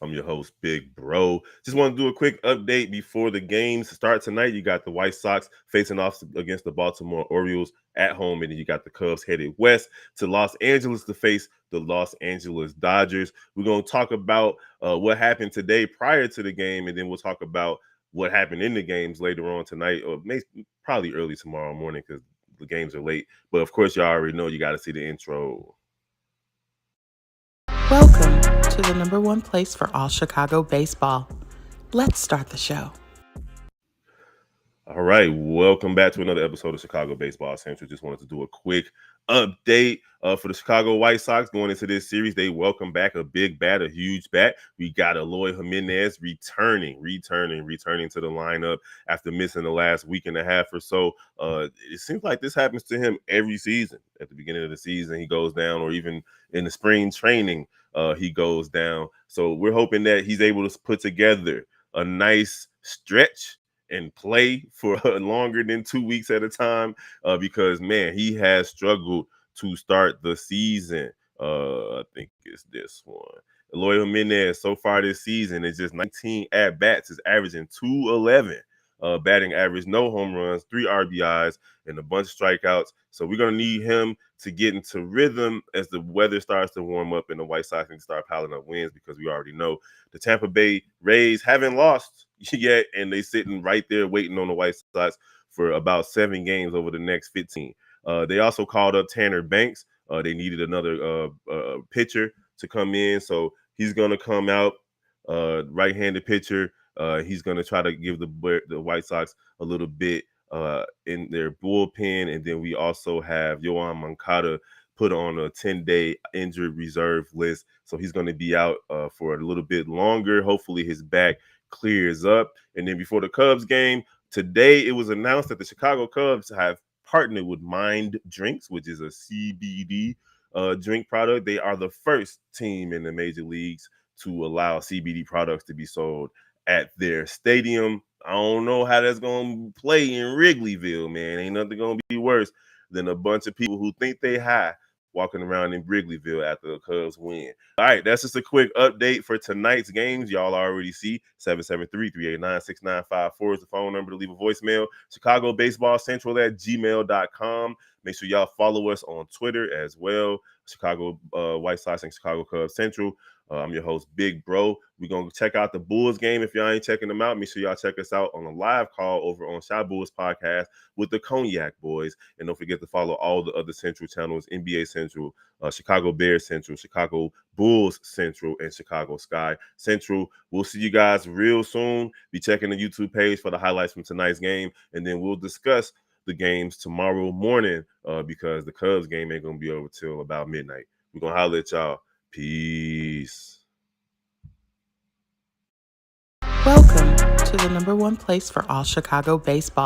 I'm your host, Big Bro. Just want to do a quick update before the games start tonight. You got the White Sox facing off against the Baltimore Orioles at home, and then you got the Cubs headed west to Los Angeles to face the Los Angeles Dodgers. We're going to talk about what happened today prior to the game, and then we'll talk about what happened in the games later on tonight, or maybe probably early tomorrow morning because the games are late. But of course, y'all already know you got to see the intro. Welcome to the number one place for all Chicago baseball. Let's start the show. All right, welcome back to another episode of Chicago Baseball Central. Just wanted to do a quick update for the Chicago White Sox going into this series. They welcome back a big bat, a huge bat. We got Eloy Jimenez returning to the lineup after missing the last week and a half or so. It seems like this happens to him every season. At the beginning of the season, he goes down, or even in the spring training, he goes down. So we're hoping that he's able to put together a nice stretch and play for longer than 2 weeks at a time because, man, he has struggled to start the season. I think it's this one. Eloy Jimenez so far this season is just 19 at-bats, is averaging 211 batting average, no home runs, 3 RBIs, and a bunch of strikeouts. So we're going to need him to get into rhythm as the weather starts to warm up and the White Sox can start piling up wins, because we already know the Tampa Bay Rays haven't lost yet, and they sitting right there waiting on the White Sox for about 7 games over the next 15. They also called up Tanner Banks. They needed another pitcher to come in, so he's going to come out, right-handed pitcher. He's going to try to give the White Sox a little bit in their bullpen. And then we also have Yoan Moncada put on a 10-day injured reserve list. So he's going to be out for a little bit longer. Hopefully his back clears up. And then before the Cubs game, today it was announced that the Chicago Cubs have partnered with Mind Drinks, which is a CBD drink product. They are the first team in the major leagues to allow CBD products to be sold at their stadium. I don't know how that's going to play in Wrigleyville, man. Ain't nothing going to be worse than a bunch of people who think they high walking around in Wrigleyville after the Cubs win. All right, that's just a quick update for tonight's games. Y'all already see 773-389-6954 is the phone number to leave a voicemail. Chicago Baseball Central at gmail.com. Make sure y'all follow us on Twitter as well. Chicago White Sox and Chicago Cubs Central. I'm your host, Big Bro. We're going to check out the Bulls game. If y'all ain't checking them out, make sure y'all check us out on a live call over on Shy Bulls Podcast with the Cognac Boys. And don't forget to follow all the other Central channels, NBA Central, Chicago Bears Central, Chicago Bulls Central, and Chicago Sky Central. We'll see you guys real soon. Be checking the YouTube page for the highlights from tonight's game. And then we'll discuss the games tomorrow morning because the Cubs game ain't going to be over till about midnight. We're going to holler at y'all. Peace. Welcome to the number one place for all Chicago baseball.